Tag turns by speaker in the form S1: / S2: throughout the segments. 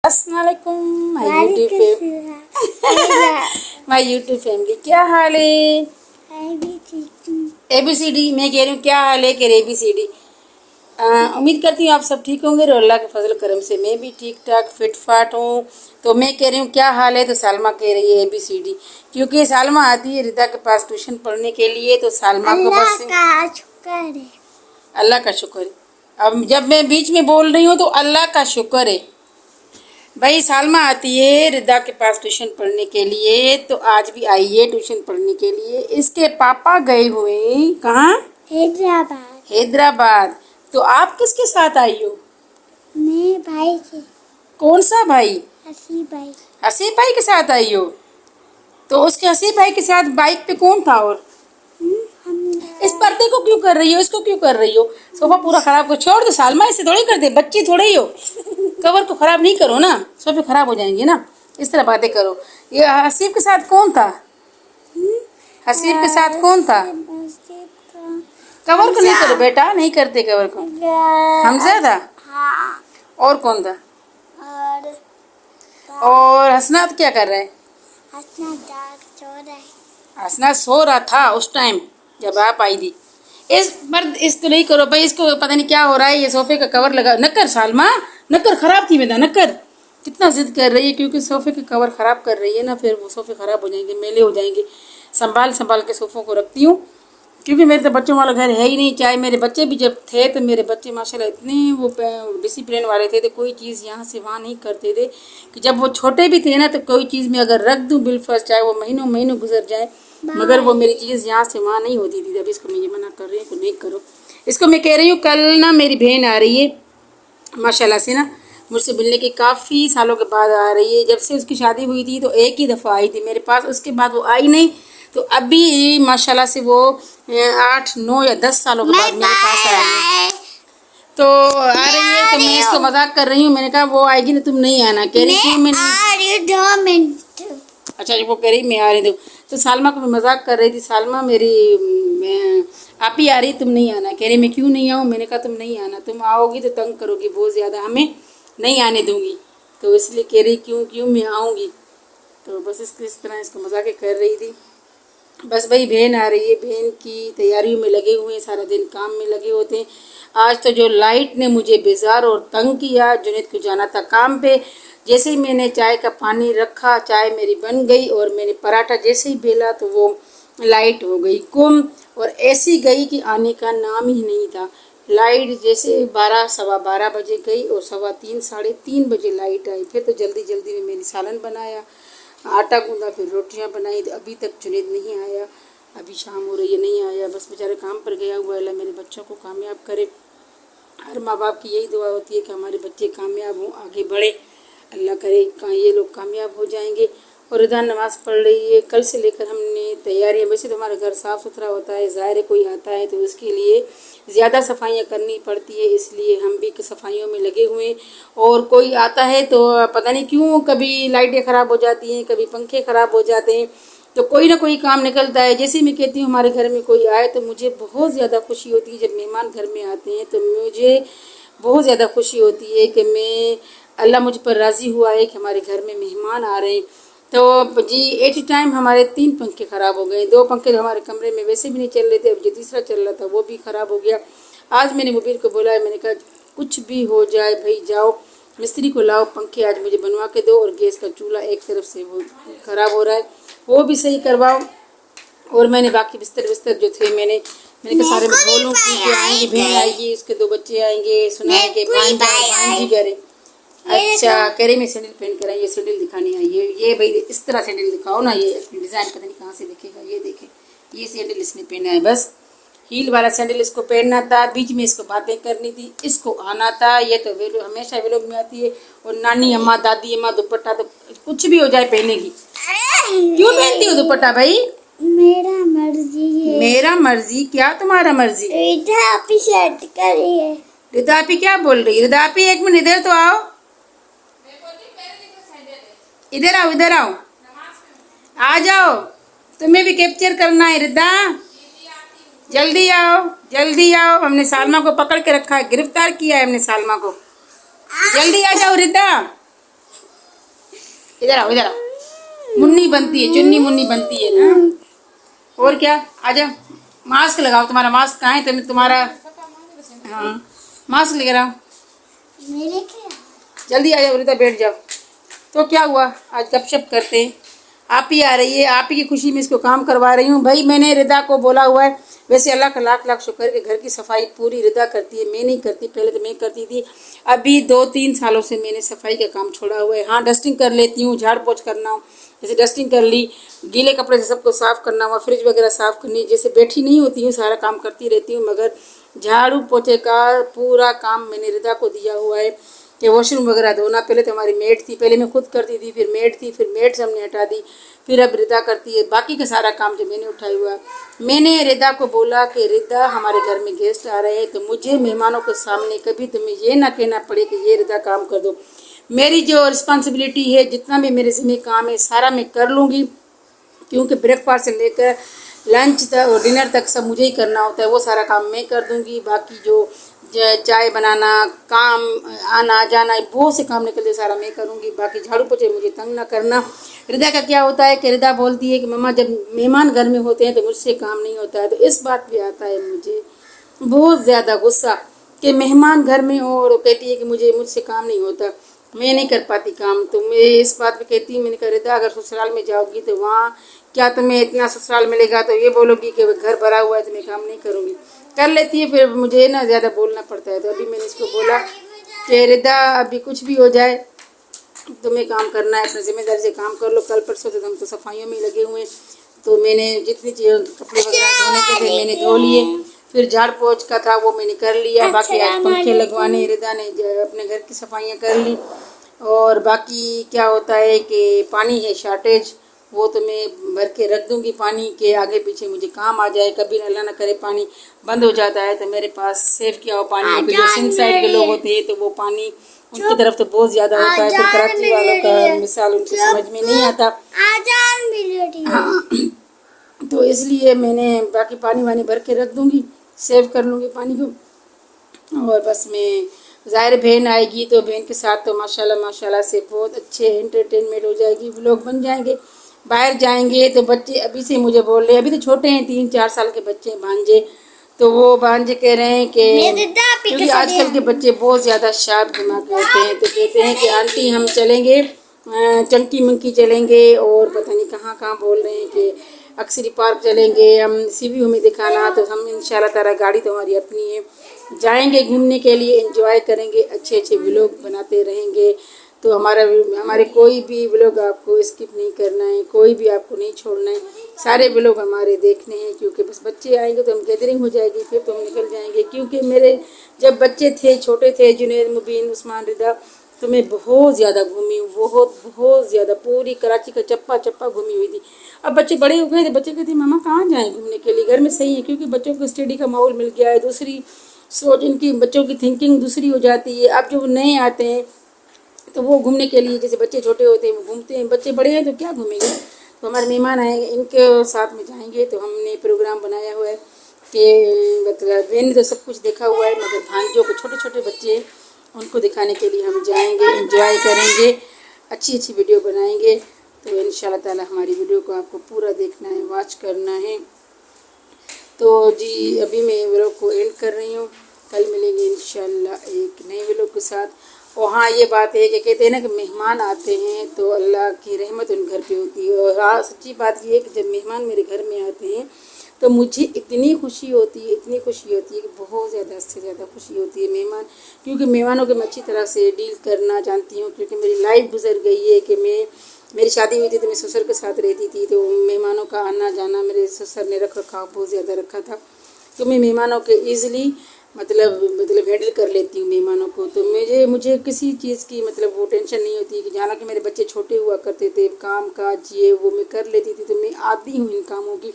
S1: अस्सलामुअलैकुम my YouTube family, क्या हाल है? ABCD मैं कह रही हूँ, क्या हाल है? कह रही ABCD। उम्मीद करती हूँ आप सब ठीक होंगे और अल्लाह के फजल करम से मैं भी ठीक ठाक फिट फाट हूँ। तो मैं कह रही हूँ क्या हाल है, तो सालमा कह रही है ABCD, क्योंकि सालमा आती है रिदा के पास ट्यूशन पढ़ने के लिए। तो सालमा को बस अल्लाह का शुक्र है। अब जब मैं बीच में बोल रही हूँ तो अल्लाह का शुक्र है भाई। सालमा आती है रिदा के पास ट्यूशन पढ़ने के लिए, तो आज भी आई है ट्यूशन पढ़ने के लिए। इसके पापा गए हुए कहाँ?
S2: हैदराबाद।
S1: हैदराबाद। तो आप किसके साथ आई हो?
S2: मैं भाई के।
S1: कौन सा भाई?
S2: हसीब भाई।
S1: हसीब भाई के साथ आई हो? तो उसके हसीब भाई के साथ बाइक पे कौन था? और इस पर्दे को क्यों कर रही हो? इसको क्यों कर रही हो? सोफा पूरा खराब को छोड़ दो सालमा, इसे थोड़ी करते, बच्ची थोड़ी हो। कवर को खराब नहीं करो ना, सोफे खराब हो जाएंगे ना, इस तरह बातें करो। ये हसीब के साथ कौन था? हसीब के साथ कौन था? कवर को नहीं करो बेटा, नहीं करते कवर को। हमजा था।
S2: हाँ।
S1: और कौन था?
S2: और
S1: और हसनात क्या कर रहे हैं? हसनात सो रहा था उस टाइम जब आप आई थी। इस मर्द इसको नहीं करो भाई, इसको पता नहीं क्या हो रहा है। ये सोफे का कवर लगा, नक्कर सालमा, नक्कर खराब थी बेटा, नक्कर कितना जिद कर रही है, क्योंकि सोफे के कवर खराब कर रही है ना, फिर वो सोफे खराब हो जाएंगे, मेले हो जाएंगे। संभाल संभाल के सोफों को रखती हूँ, क्योंकि मेरे तो बच्चों वाला घर है ही नहीं। चाहे मेरे बच्चे भी जब थे तो मेरे बच्चे माशाल्लाह इतने वो डिसिप्लिन वाले थे, तो कोई चीज़ यहाँ से वहाँ नहीं करते थे। कि जब वो छोटे भी थे ना, तो कोई चीज़ में अगर रख दूँ बिलफर्ज, चाहे वो महीनों महीनों गुजर जाए, मगर वो मेरी चीज़ यहाँ से वहाँ नहीं होती थी। जब इसको मैं ये मना कर रही हूँ कि नहीं करो। इसको मैं कह रही हूँ कल ना मेरी बहन आ रही है माशाल्लाह से ना, मुझसे मिलने के काफ़ी सालों के बाद आ रही है। जब से उसकी शादी हुई थी तो एक ही दफ़ा आई थी मेरे पास, उसके बाद वो आई नहीं। तो अभी माशाल्लाह से वो 8, 9 या 10 सालों के बाद मेरे पास आ रही है। तो आ रही है, तो मैं इसको मजाक कर रही हूँ। मैंने कहा वो आएगी ना, तुम नहीं आना। कह रही क्यों? मैं नहीं। अच्छा वो कह रही मैं आ रही हूँ। तो सालमा को मैं मजाक कर रही थी, सालमा मेरी आप ही आ रही, तुम नहीं आना। कह रही मैं क्यों नहीं आऊँ? मैंने कहा तुम नहीं आना, तुम आओगी तो तंग करोगी बहुत ज़्यादा, हमें नहीं आने दूंगी। तो इसलिए कह रही क्यों क्यों मैं आऊँगी। तो बस इस तरह इसको मजाक कर रही थी। बस भाई बहन आ रही है, बहन की तैयारियों में लगे हुए हैं, सारा दिन काम में लगे होते हैं। आज तो जो लाइट ने मुझे बेजार और तंग किया, जुनैद को जाना था काम पे। जैसे ही मैंने चाय का पानी रखा, चाय मेरी बन गई और मैंने पराठा जैसे ही बेला तो वो लाइट हो गई गुम, और ऐसी गई कि आने का नाम ही नहीं था। लाइट जैसे 12, सवा 12 बजे गई और सवा 3, साढ़े 3 बजे लाइट आई। फिर तो जल्दी जल्दी में मैंने सालन बनाया, आटा गूंदा, फिर रोटियां बनाई। अभी तक जुनैद नहीं आया, अभी शाम हो रही है, नहीं आया। बस बेचारे काम पर गया हुआ है। अल्लाह मेरे बच्चों को कामयाब करे। हर माँ बाप की यही दुआ होती है कि हमारे बच्चे कामयाब हों, आगे बढ़े। अल्लाह करे ये लोग कामयाब हो जाएंगे। और रिदा नमाज़ पढ़ रही है। कल से लेकर हमने तैयारियां, वैसे तो हमारा घर साफ़ सुथरा होता है, ज़ाहिर है कोई आता है तो उसके लिए ज़्यादा सफाइयाँ करनी पड़ती है, इसलिए हम भी सफाइयों में लगे हुए हैं। और कोई आता है तो पता नहीं क्यों कभी लाइटें ख़राब हो जाती हैं, कभी पंखे ख़राब हो जाते हैं, तो कोई ना कोई काम निकलता है। जैसे मैं कहती हूँ हमारे घर में कोई आए तो मुझे बहुत ज़्यादा खुशी होती है। जब मेहमान घर में आते हैं तो मुझे बहुत ज़्यादा खुशी होती है कि मैं अल्लाह मुझ पर राज़ी हुआ है कि हमारे घर में मेहमान आ रहे हैं। तो जी एट टाइम हमारे 3 पंखे ख़राब हो गए। 2 पंखे तो हमारे कमरे में वैसे भी नहीं चल रहे थे, अब जो तीसरा चल रहा था वो भी ख़राब हो गया। आज मैंने मुबीर को बोला है, मैंने कहा कुछ भी हो जाए भाई, जाओ मिस्त्री को लाओ, पंखे आज मुझे बनवा के दो, और गैस का चूल्हा एक तरफ से वो ख़राब हो रहा है वो भी सही करवाओ। और मैंने बाकी बिस्तर जो थे मैंने कहा सारे मैं धो लूँ, क्योंकि आएंगी, बहन आएगी, उसके 2 बच्चे आएंगे, सुनाएंगे, भांजी करे। अच्छा कह रही मैं सैंडल पहन कर आई, ये सैंडल दिखानी है। ये भाई इस तरह सैंडल दिखाओ ना, ये डिज़ाइन पता नहीं कहाँ से दिखेगा। ये देखे, ये सैंडल इसने पहना है, बस हील वाला सैंडल इसको पहनना था। बीच में इसको बातें करनी थी, इसको आना था। ये तो वेलो हमेशा वेलोग में आती है, और नानी अम्मा दादी अम्मा दुपट्टा तो कुछ भी हो जाए पहनेगी। क्यों पहनती हो दुपट्टा भाई?
S2: मेरा मर्जी है।
S1: मेरा मर्जी क्या तुम्हारा मर्जी?
S2: रिदा आपी शर्ट करिए।
S1: रिदा आपी क्या बोल रही है? रिदा आपी एक मिनट इधर तो आओ, इधर आओ, इधर आओ, आ जाओ, तुम्हें भी कैप्चर करना है रिदा, जल्दी आओ, जल्दी आओ। हमने सालमा को पकड़ के रखा है, गिरफ्तार किया है हमने सालमा को। जल्दी आ जाओ रिदा। इधर आओ, इधर आओ। मुन्नी बनती है, चुन्नी मुन्नी बनती है ना। और क्या, आजा। मास्क लगाओ, तुम्हारा मास्क कहाँ है? तुम्हारा हाँ मास्क लेकर आओ,
S2: मेरे क्या?
S1: जल्दी आ जाओ रिदा, बैठ जाओ। तो क्या हुआ, आज गपशप करते हैं। आप ही आ रही है, आप ही की खुशी में इसको काम करवा रही हूँ भाई। मैंने रिदा को बोला हुआ है, वैसे अल्लाह का लाख लाख शुक्र कि घर की सफाई पूरी रिदा करती है, मैं नहीं करती। पहले तो मैं करती थी, अभी 2-3 सालों से मैंने सफाई का काम छोड़ा हुआ है। हाँ, डस्टिंग कर लेती हूँ, झाड़ पोछ करना हो जैसे डस्टिंग कर ली, गीले कपड़े से सबको साफ़ करना हुआ, फ्रिज वगैरह साफ़ करनी, जैसे बैठी नहीं होती हूँ सारा काम करती रहती हूँ, मगर झाड़ू पोछे का पूरा काम मैंने रिदा को दिया हुआ है कि वॉशरूम वगैरह धोना। पहले तो हमारी मेड थी, पहले मैं खुद करती थी, फिर मेड थी, फिर मेड से हमने हटा दी, फिर अब रिदा करती है। बाकी का सारा काम जो मैंने उठाया हुआ है। मैंने रिदा को बोला कि रिदा हमारे घर में गेस्ट आ रहे हैं, तो मुझे मेहमानों के सामने कभी तुम्हें ये ना कहना पड़े कि ये रिदा काम कर दो। मेरी जो रिस्पॉन्सिबिलिटी है, जितना भी मेरे ज़िम्मे काम है सारा मैं कर लूँगी, क्योंकि ब्रेकफास्ट से लेकर लंच तक और डिनर तक सब मुझे ही करना होता है। वो सारा काम मैं कर दूंगी। बाकी जो चाय बनाना, काम आना जाना, बहुत से काम निकलते सारा मैं करूंगी। बाकी झाड़ू पोछे मुझे तंग ना करना। रिदा का क्या होता है कि रिदा बोलती है कि मम्मा जब मेहमान घर में होते हैं तो मुझसे काम नहीं होता है। तो इस बात पे आता है मुझे बहुत ज़्यादा गुस्सा कि मेहमान घर में हो और कहती है कि मुझसे काम नहीं होता, मैं नहीं कर पाती काम। तो मैं इस बात पे कहती हूँ, मैंने कहा रिदा अगर ससुराल में जाओगी तो वहाँ क्या तुम्हें इतना ससुराल मिलेगा, तो ये बोलोगी कि घर भरा हुआ है तो मैं काम नहीं करूँगी। कर लेती है, फिर मुझे ना ज़्यादा बोलना पड़ता है। तो अभी मैंने इसको बोला कि रिदा अभी कुछ भी हो जाए तुम्हें काम करना है, अपनी जिम्मेदारी से काम कर लो। कल परसों से हम तो सफाइयों में लगे हुए हैं, तो मैंने जितनी चीज़ें कपड़े वगैरह धोने के थे मैंने धो लिए, फिर झाड़ पोछ का था वो मैंने कर लिया। बाकी आज पंखे लगवाने रिदा ने अपने घर की सफाइयाँ कर ली। और बाकी क्या होता है कि पानी है शॉर्टेज, वो तो मैं भर के रख दूंगी पानी के आगे पीछे मुझे काम आ जाए। कभी अल्लाह ना करे पानी बंद हो जाता है तो मेरे पास सेव किया हुआ पानी है। जो सिंध साइड के लोग होते हैं तो वो पानी उनकी तरफ तो बहुत ज़्यादा होता है, फिर कराची वालों का मिसाल उनको समझ में नहीं आता। हाँ, तो इसलिए मैंने बाकी पानी वानी भर के रख दूंगी, सेव कर लूँगी पानी को। और बस मैं ज़ाहिर बहन आएगी तो बहन के साथ तो माशाल्लाह माशाल्लाह से बहुत अच्छे एंटरटेनमेंट हो जाएगी, व्लॉग बन जाएंगे। बाहर जाएंगे तो बच्चे अभी से मुझे बोल रहे हैं, अभी तो छोटे हैं, 3-4 साल के बच्चे हैं भांजे, तो वो भांजे कह रहे हैं कि क्योंकि आजकल के बच्चे बहुत ज़्यादा शार्प दिमाग के होते हैं, तो कहते हैं कि आंटी हम चलेंगे चंकी मंकी चलेंगे और पता नहीं कहाँ कहाँ बोल रहे हैं कि अक्सरी पार्क चलेंगे, हम सीवी में दिखाना। तो हम इंशाल्लाह ताला गाड़ी तो हमारी अपनी है, जाएंगे घूमने के लिए, एंजॉय करेंगे, अच्छे अच्छे व्लॉग बनाते रहेंगे। तो हमारे कोई भी व्लॉग आपको स्किप नहीं करना है, कोई भी आपको नहीं छोड़ना है, सारे व्लॉग हमारे देखने हैं। क्योंकि बस बच्चे आएंगे तो हम गैदरिंग हो जाएगी, फिर तो हम निकल जाएंगे। क्योंकि मेरे जब बच्चे थे, छोटे थे, जुनैद, मुबीन, उस्मान, रिदा, तो मैं बहुत ज़्यादा घूमी हूँ, बहुत ज़्यादा पूरी कराची का चप्पा चप्पा घूमी हुई थी। अब बच्चे बड़े हो गए थे, बच्चे कहते मामा कहाँ जाएँ घूमने के लिए, घर में सही है। क्योंकि बच्चों को स्टडी का माहौल मिल गया है, दूसरी सोच, इनकी बच्चों की थिंकिंग दूसरी हो जाती है। अब जो नए आते हैं तो वो घूमने के लिए, जैसे बच्चे छोटे होते हैं वो घूमते हैं, बच्चे बड़े हैं तो क्या घूमेंगे। तो हमारे मेहमान आएंगे, इनके साथ में जाएंगे। तो हमने प्रोग्राम बनाया हुआ है कि मतलब मैंने तो सब कुछ देखा हुआ है, मगर भांजों को छोटे छोटे बच्चे उनको दिखाने के लिए हम जाएंगे, एंजॉय करेंगे, अच्छी अच्छी वीडियो बनाएंगे। तो इंशाल्लाह ताला हमारी वीडियो को आपको पूरा देखना है, वॉच करना है। तो जी अभी मैं व्लॉग को एंड कर रही हूँ, कल मिलेंगे इंशाल्लाह एक नए व्लॉग के साथ। और हाँ, ये बात है कि कहते हैं ना कि मेहमान आते हैं तो अल्लाह की रहमत उन घर पे होती है। और हाँ, सच्ची बात ये है कि जब मेहमान मेरे घर में आते हैं तो मुझे इतनी खुशी होती है, इतनी खुशी होती है कि बहुत ज़्यादा से ज़्यादा खुशी होती है मेहमान। क्योंकि मेहमानों के मैं अच्छी तरह से डील करना जानती हूँ। क्योंकि मेरी लाइफ गुजर गई है कि मेरी शादी हुई थी तो मैं ससुर के साथ रहती थी, तो मेहमानों का आना जाना मेरे ससुर ने रख रखाव बहुत ज़्यादा रखा था। तो मैं मेहमानों के ईज़िली मतलब हैंडल कर लेती हूँ मेहमानों को। तो मुझे किसी चीज़ की मतलब वो टेंशन नहीं होती कि जाना कि मेरे बच्चे छोटे हुआ करते थे, काम काज ये वो मैं कर लेती थी, तो मैं आदी हूँ इन कामों की।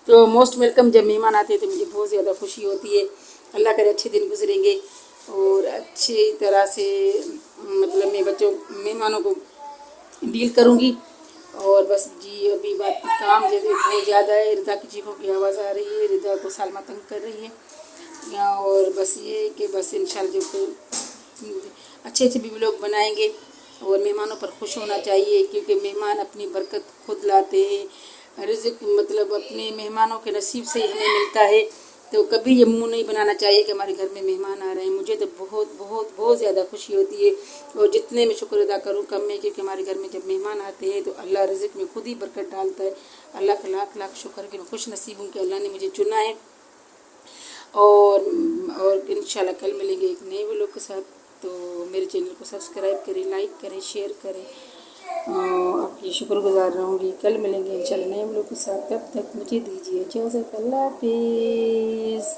S1: तो मोस्ट वेलकम जब मेहमान आते हैं तो मुझे बहुत ज़्यादा खुशी होती है। अल्लाह करे अच्छे दिन गुजरेंगे और अच्छी तरह से मतलब मैं मेहमानों को डील करूँगी। और बस जी अभी बात काम जैसे बहुत ज़्यादा है, रिदा की चीखों की आवाज़ आ रही है, रिदा को सालमा तंग कर रही है। और बस ये कि बस इंशाल्लाह जो अच्छे अच्छे भी व्लॉग बनाएंगे, और मेहमानों पर खुश होना चाहिए, क्योंकि मेहमान अपनी बरकत खुद लाते हैं। रिज़्क मतलब अपने मेहमानों के नसीब से ही हमें मिलता है। तो कभी ये मुंह नहीं बनाना चाहिए कि हमारे घर में मेहमान आ रहे हैं। मुझे तो बहुत बहुत बहुत ज़्यादा खुशी होती है, और जितने मैं शुक्र अदा करूँ कम है, क्योंकि हमारे घर में जब मेहमान आते हैं तो अल्लाह रिज़्क में खुद ही बरकत डालता है। अल्लाह का लाख लाख शुक्र कि मैं खुश नसीब हूँ कि अल्लाह ने मुझे चुना है। और इंशाल्लाह कल मिलेंगे एक नए व्लॉग के साथ। तो मेरे चैनल को सब्सक्राइब करें, लाइक करें, शेयर करें, आपकी शुक्रगुजार रहूँगी। कल मिलेंगे इंशाल्लाह नए व्लॉग के साथ। तब तक मुझे दीजिए इजाज़त। अल्लाह हाफिज़।